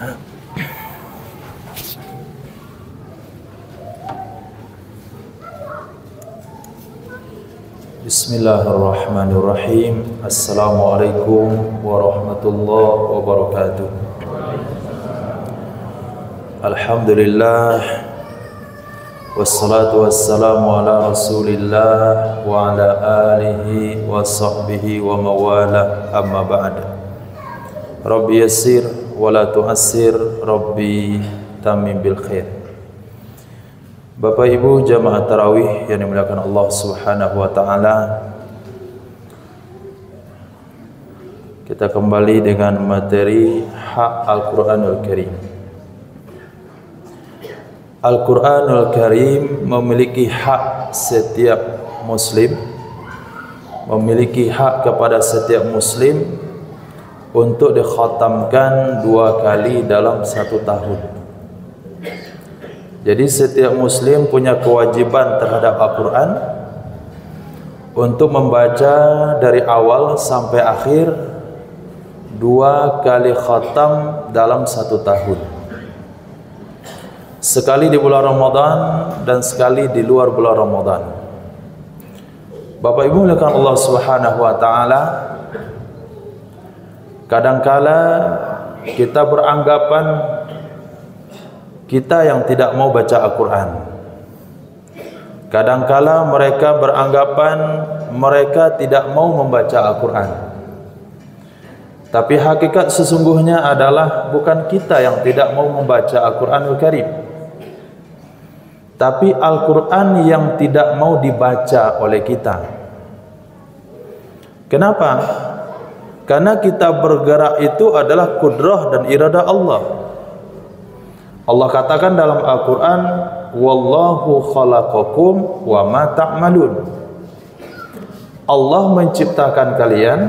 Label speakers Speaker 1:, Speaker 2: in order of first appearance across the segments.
Speaker 1: Bismillahirrahmanirrahim. Assalamualaikum warahmatullahi wabarakatuh. Alhamdulillah, wassalatu wassalamu ala rasulillah wa ala alihi wa sahbihi wa mawala, amma ba'd. Rabbi yassir wa la tu'assir, Rabbi tamim bil khair. Bapak Ibu jamaah tarawih yang dimuliakan Allah Subhanahu wa taala, kita kembali dengan materi hak Al-Qur'anul Karim. Al-Qur'anul Karim memiliki hak setiap muslim, memiliki hak kepada setiap muslim untuk dikhatamkan 2 kali dalam 1 tahun. Jadi setiap muslim punya kewajiban terhadap Al-Quran untuk membaca dari awal sampai akhir 2 kali khatam dalam 1 tahun. Sekali di bulan Ramadan dan sekali di luar bulan Ramadan. Bapak Ibu mulakan Allah Subhanahu wa taala, kadangkala kita beranggapan kita yang tidak mau baca Al-Quran. Kadangkala mereka beranggapan mereka tidak mau membaca Al-Quran. Tapi hakikat sesungguhnya adalah bukan kita yang tidak mau membaca Al-Quranul Karim, tapi Al-Quran yang tidak mau dibaca oleh kita. Kenapa? Karena kita bergerak itu adalah kudrah dan iradah Allah. Allah katakan dalam Al-Quran, wallahu khalaqakum wa ma ta'malun. Allah menciptakan kalian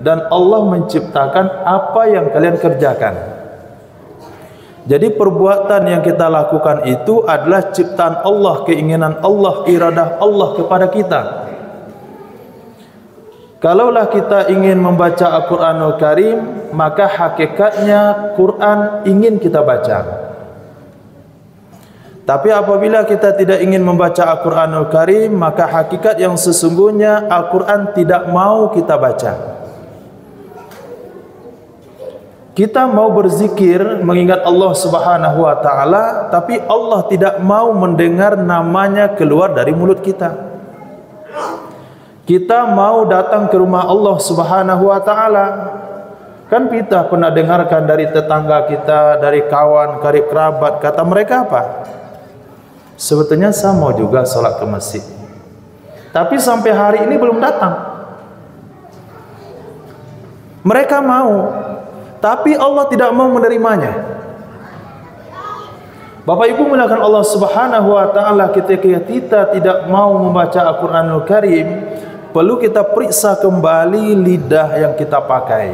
Speaker 1: dan Allah menciptakan apa yang kalian kerjakan. Jadi perbuatan yang kita lakukan itu adalah ciptaan Allah, keinginan Allah, iradah Allah kepada kita. Kalaulah kita ingin membaca Al-Quranul Karim, maka hakikatnya Quran ingin kita baca. Tapi apabila kita tidak ingin membaca Al-Quranul Karim, maka hakikat yang sesungguhnya Al-Quran tidak mau kita baca. Kita mau berzikir mengingat Allah Subhanahu wa taala, tapi Allah tidak mau mendengar namanya keluar dari mulut kita. Kita mau datang ke rumah Allah Subhanahu wa taala. Kan kita pernah dengarkan dari tetangga kita, dari kawan, karib kerabat, kata mereka apa? Sebetulnya saya mau juga sholat ke masjid, tapi sampai hari ini belum datang. Mereka mau, tapi Allah tidak mau menerimanya. Bapak Ibu mulakan Allah Subhanahu wa taala, ketika kita tidak mau membaca Al-Quranul Karim, perlu kita periksa kembali lidah yang kita pakai.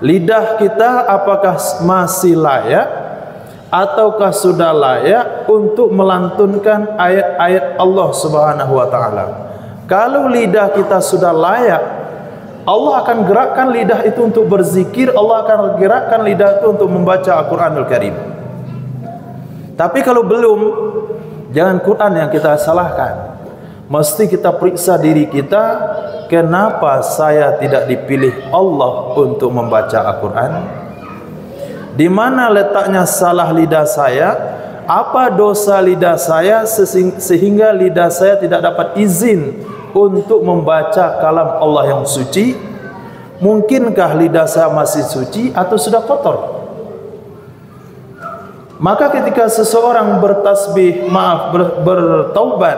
Speaker 1: Lidah kita apakah masih layak ataukah sudah layak untuk melantunkan ayat-ayat Allah Subhanahu wa taala? Kalau lidah kita sudah layak, Allah akan gerakkan lidah itu untuk berzikir, Allah akan gerakkan lidah itu untuk membaca Al-Quranul Karim. Tapi kalau belum, jangan Quran yang kita salahkan. Mesti kita periksa diri kita, kenapa saya tidak dipilih Allah untuk membaca Al-Quran? Di mana letaknya salah lidah saya? Apa dosa lidah saya sehingga lidah saya tidak dapat izin untuk membaca kalam Allah yang suci? Mungkinkah lidah saya masih suci atau sudah kotor? Maka ketika seseorang bertasbih, bertaubat,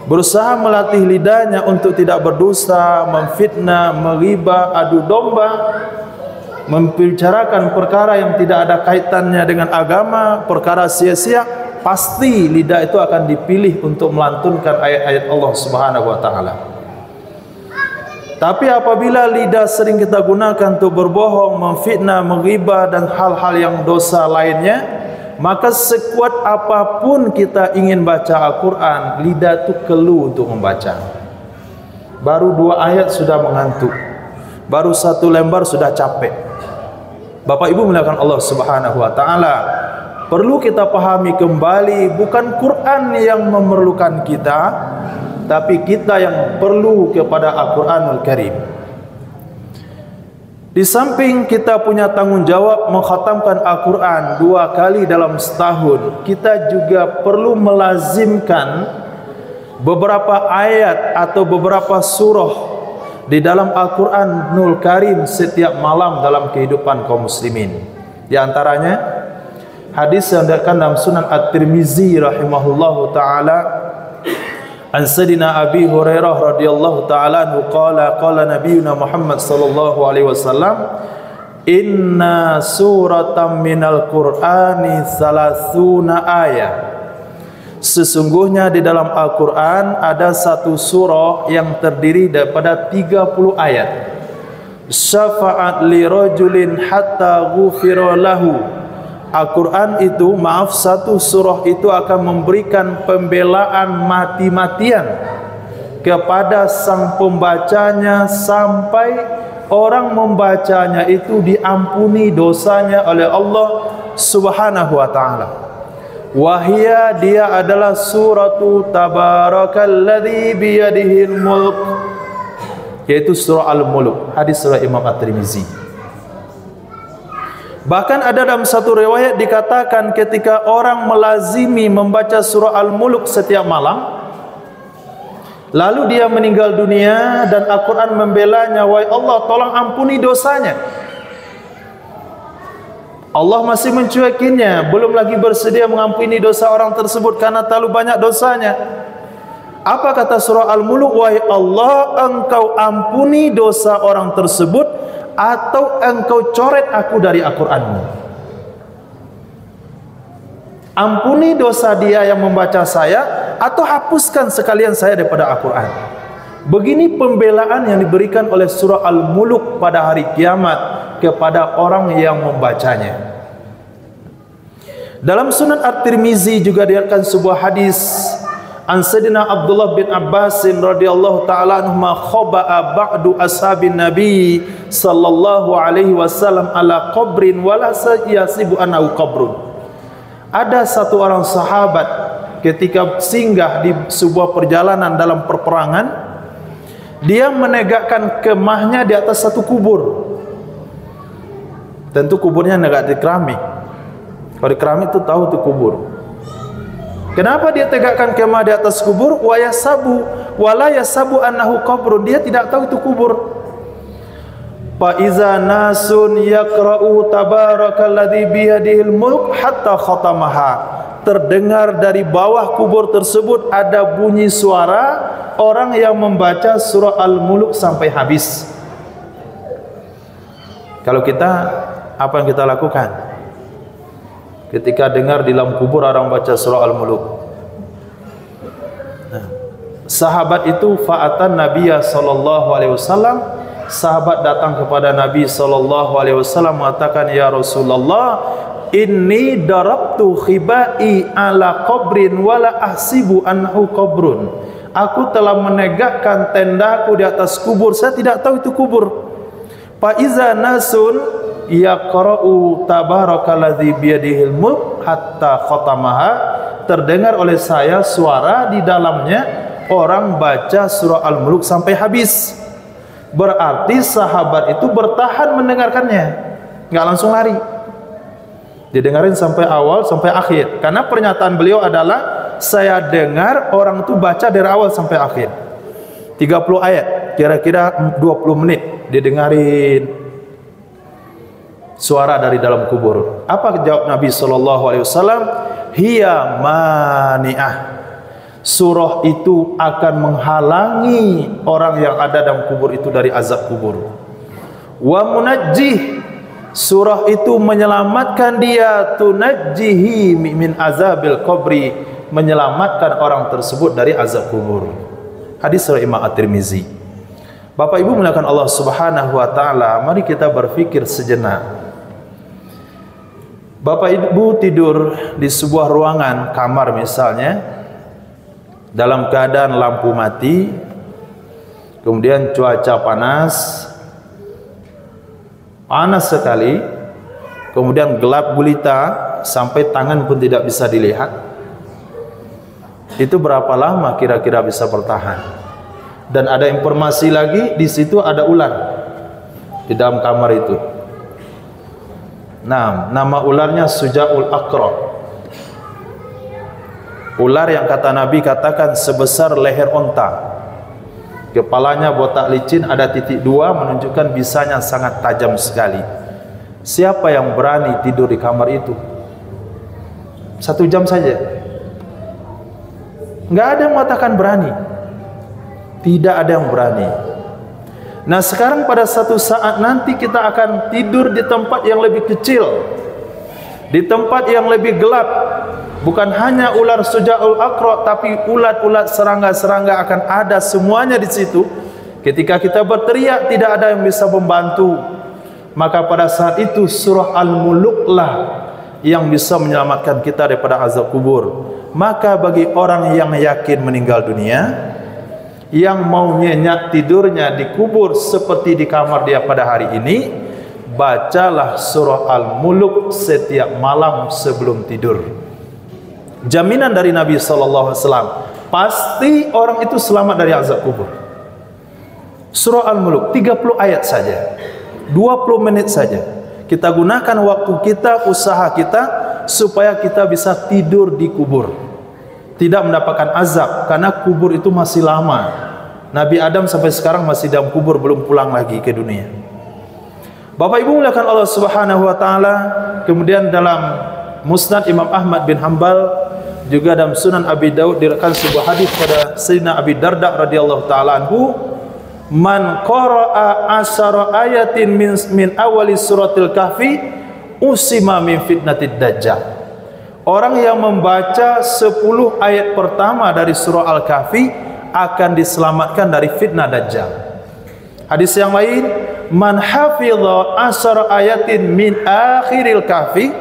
Speaker 1: berusaha melatih lidahnya untuk tidak berdosa, memfitnah, menghibah, adu domba, membicarakan perkara yang tidak ada kaitannya dengan agama, perkara sia-sia, pasti lidah itu akan dipilih untuk melantunkan ayat-ayat Allah Subhanahu wa taala. Tapi apabila lidah sering kita gunakan untuk berbohong, memfitnah, menghibah dan hal-hal yang dosa lainnya, maka sekuat apapun kita ingin baca Al-Quran, lidah itu keluh untuk membaca. Baru 2 ayat sudah mengantuk, baru 1 lembar sudah capek. Bapak Ibu muliakan Allah Subhanahu wa taala, perlu kita pahami kembali, bukan Quran yang memerlukan kita, tapi kita yang perlu kepada Al-Quranul Karim. Di samping kita punya tanggung jawab mengkhatamkan Al-Quran 2 kali dalam setahun, kita juga perlu melazimkan beberapa ayat atau beberapa surah di dalam Al-Quranul Karim setiap malam dalam kehidupan kaum muslimin. Di antaranya hadis yang diriwayatkan dalam Sunan At-Tirmizi rahimahullahu taala, an Sayyidina Abi Hurairah radhiyallahu taala anhu qala qala nabiyuna Muhammad sallallahu alaihi wasallam, inna suratan minal Qur'ani 30 ayat. Sesungguhnya di dalam Al-Quran ada satu surah yang terdiri daripada 30 ayat. Syafa'at li rajulin hatta ghufira lahu. Al-Quran itu, satu surah itu akan memberikan pembelaan mati-matian kepada sang pembacanya sampai orang membacanya itu diampuni dosanya oleh Allah Subhanahu wa ta'ala. Wahia, dia adalah suratu Tabarakalladzi biyadihil mulk, yaitu surah Al-Mulk, hadis surah Imam At-Tirmizi. Bahkan ada dalam satu riwayat dikatakan ketika orang melazimi membaca surah Al-Mulk setiap malam, lalu dia meninggal dunia dan Al-Quran membelanya, wahai Allah, tolong ampuni dosanya. Allah masih mencuekinya, belum lagi bersedia mengampuni dosa orang tersebut karena terlalu banyak dosanya. Apa kata surah Al-Mulk? Wahai Allah, engkau ampuni dosa orang tersebut atau engkau coret aku dari Al-Quranmu. Ampuni dosa dia yang membaca saya, atau hapuskan sekalian saya daripada Al-Quran. Begini pembelaan yang diberikan oleh surah Al-Mulk pada hari kiamat kepada orang yang membacanya. Dalam Sunan At-Tirmizi juga diriwayatkan sebuah hadis an Sayyidina Abdullah bin Abbas radhiyallahu taala anhuma, khaba'a ba'du ashabin Nabi sallallahu alaihi wasallam ala qabrin wala yasibu annahu qabrun. Ada satu orang sahabat ketika singgah di sebuah perjalanan dalam perperangan, dia menegakkan kemahnya di atas satu kubur. Tentu kuburnya enggak di keramik. Kalau di keramik itu tahu itu kubur. Kenapa dia tegakkan kemah di atas kubur? Wa yasabu wala yasabu annahu qabrun. Dia tidak tahu itu kubur. Fa iza nasun yaqra'u tabarakalladzi biyadihil mulk hatta khatamaha. Terdengar dari bawah kubur tersebut ada bunyi suara orang yang membaca surah Al-Mulk sampai habis. Kalau kita, apa yang kita lakukan ketika dengar di dalam kubur orang baca surah Al-Mulk? Nah, sahabat itu fa'atan Nabiya sallallahu alaihi wasallam, sahabat datang kepada Nabi sallallahu alaihi wasallam mengatakan, ya Rasulullah, inni darabtu khibai ala qabrin wala ahsibu annahu qabrun. Aku telah menegakkan tendaku di atas kubur, saya tidak tahu itu kubur. Fa iza nasun yaqra'u tabarakalladzi biyadihil mulk hatta khatamaha. Terdengar oleh saya suara di dalamnya orang baca surah Al-Mulk sampai habis. Berarti sahabat itu bertahan mendengarkannya, enggak langsung lari. Didengarin sampai awal sampai akhir. Karena pernyataan beliau adalah, saya dengar orang itu baca dari awal sampai akhir. 30 ayat, kira-kira 20 menit didengarin suara dari dalam kubur. Apa jawab Nabi sallallahu alaihi wasallam? Hiya mani'ah. Surah itu akan menghalangi orang yang ada dalam kubur itu dari azab kubur. Wa munajjih. Surah itu menyelamatkan dia, tunajjihi min azabil qabri, menyelamatkan orang tersebut dari azab kubur. Hadis riwayat Imam At-Tirmizi. Bapak Ibu muliakan Allah Subhanahu wa taala, mari kita berfikir sejenak. Bapak Ibu tidur di sebuah ruangan, kamar misalnya, dalam keadaan lampu mati, kemudian cuaca panas sekali, kemudian gelap gulita sampai tangan pun tidak bisa dilihat, itu berapa lama kira-kira bisa bertahan? Dan ada informasi lagi, di situ ada ular di dalam kamar itu. Nah, nama ularnya Suja'ul Aqra. Ular yang kata Nabi katakan sebesar leher onta. Kepalanya botak licin, ada titik 2 menunjukkan bisanya sangat tajam sekali. Siapa yang berani tidur di kamar itu? 1 jam saja. Enggak ada yang mengatakan berani. Tidak ada yang berani. Nah, sekarang pada satu saat nanti kita akan tidur di tempat yang lebih kecil, di tempat yang lebih gelap. Bukan hanya ular Suja'ul Aqra, tapi ulat-ulat, serangga-serangga akan ada semuanya di situ. Ketika kita berteriak, tidak ada yang bisa membantu. Maka pada saat itu surah Al-Muluk lah yang bisa menyelamatkan kita daripada azab kubur. Maka bagi orang yang yakin meninggal dunia, yang mau nyenyak tidurnya di kubur seperti di kamar dia pada hari ini, bacalah surah Al-Muluk setiap malam sebelum tidur. Jaminan dari Nabi SAW, pasti orang itu selamat dari azab kubur. Surah Al-Muluk 30 ayat saja, 20 menit saja. Kita gunakan waktu kita, usaha kita, supaya kita bisa tidur di kubur, tidak mendapatkan azab, karena kubur itu masih lama. Nabi Adam sampai sekarang masih dalam kubur, belum pulang lagi ke dunia. Bapak Ibu muliakan Allah Subhanahu wa taala. Kemudian dalam Musnad Imam Ahmad bin Hanbal, juga dalam Sunan Abi Daud diriwayatkan sebuah hadis pada Sayyidina Abi Darda radhiyallahu taala anhu, man qara'a asyara ayatin min awali suratil kahfi usima min fitnatid dajjal. Orang yang membaca 10 ayat pertama dari surah Al-Kahfi akan diselamatkan dari fitnah dajjal. Hadis yang lain, man hafidha asyara ayatin min akhiril kahfi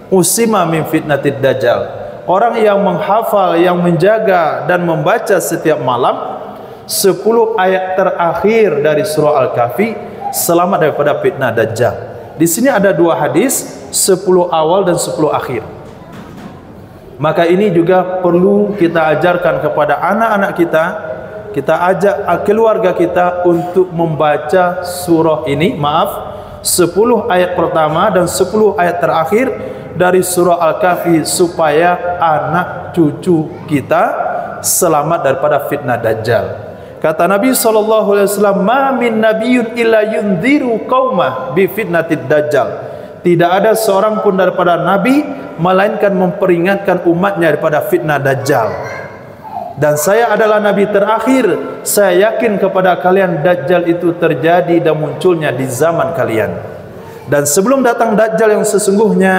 Speaker 1: usima min fitnatid dajjal. Orang yang menghafal, yang menjaga dan membaca setiap malam 10 ayat terakhir dari surah Al-Kahfi, selamat daripada fitnah dajjal. Di sini ada 2 hadis, 10 awal dan 10 akhir. Maka ini juga perlu kita ajarkan kepada anak-anak kita. Kita ajak keluarga kita untuk membaca surah ini, 10 ayat pertama dan 10 ayat terakhir dari surah Al-Kahfi, supaya anak cucu kita selamat daripada fitnah dajjal. Kata Nabi SAW, ma min nabiyyun illa yundhiru qaumah bi fitnatid dajjal. Tidak ada seorang pun daripada nabi melainkan memperingatkan umatnya daripada fitnah dajjal. Dan saya adalah nabi terakhir. Saya yakin kepada kalian dajjal itu terjadi dan munculnya di zaman kalian. Dan sebelum datang dajjal yang sesungguhnya,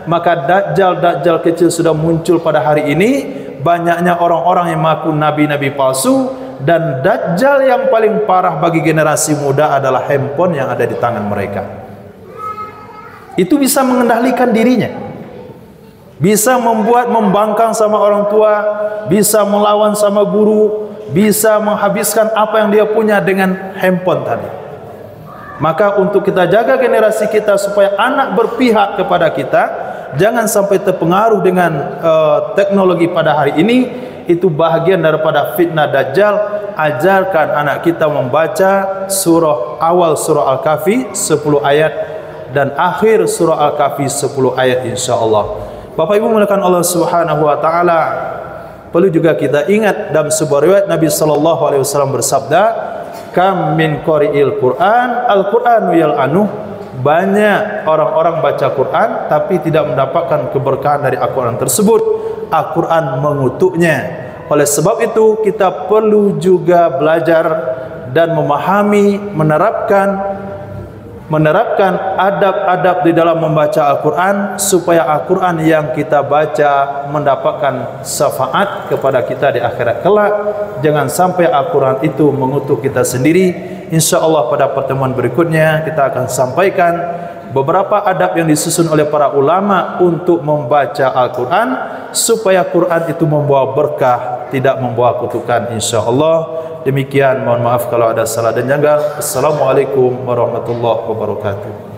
Speaker 1: maka dajjal kecil sudah muncul pada hari ini. Banyaknya orang-orang yang mengaku nabi-nabi palsu. Dan dajjal yang paling parah bagi generasi muda adalah handphone yang ada di tangan mereka. Itu bisa mengendalikan dirinya, bisa membuat membangkang sama orang tua, bisa melawan sama guru, bisa menghabiskan apa yang dia punya dengan handphone tadi. Maka untuk kita jaga generasi kita supaya anak berpihak kepada kita, jangan sampai terpengaruh dengan teknologi pada hari ini. Itu bahagian daripada fitnah dajjal. Ajarkan anak kita membaca surah awal surah Al-Kahfi 10 ayat dan akhir surah Al-Kahfi 10 ayat, insyaallah. Bapak Ibu muliakan Allah Subhanahu wa taala. Perlu juga kita ingat dalam sebuah riwayat Nabi sallallahu alaihi wasallam bersabda, kam min qari'il Qur'an al-Qur'anu yal'anu. Banyak orang-orang baca Quran tapi tidak mendapatkan keberkahan dari Al-Quran tersebut. Al-Quran mengutuknya. Oleh sebab itu kita perlu juga belajar dan memahami, menerapkan adab-adab di dalam membaca Al-Quran, supaya Al-Quran yang kita baca mendapatkan syafaat kepada kita di akhirat kelak. Jangan sampai Al-Quran itu mengutuk kita sendiri. InsyaAllah pada pertemuan berikutnya kita akan sampaikan beberapa adab yang disusun oleh para ulama untuk membaca Al-Quran, supaya Quran itu membawa berkah, tidak membawa kutukan, insyaallah. Demikian, mohon maaf kalau ada salah dan janggal. Assalamualaikum warahmatullahi wabarakatuh.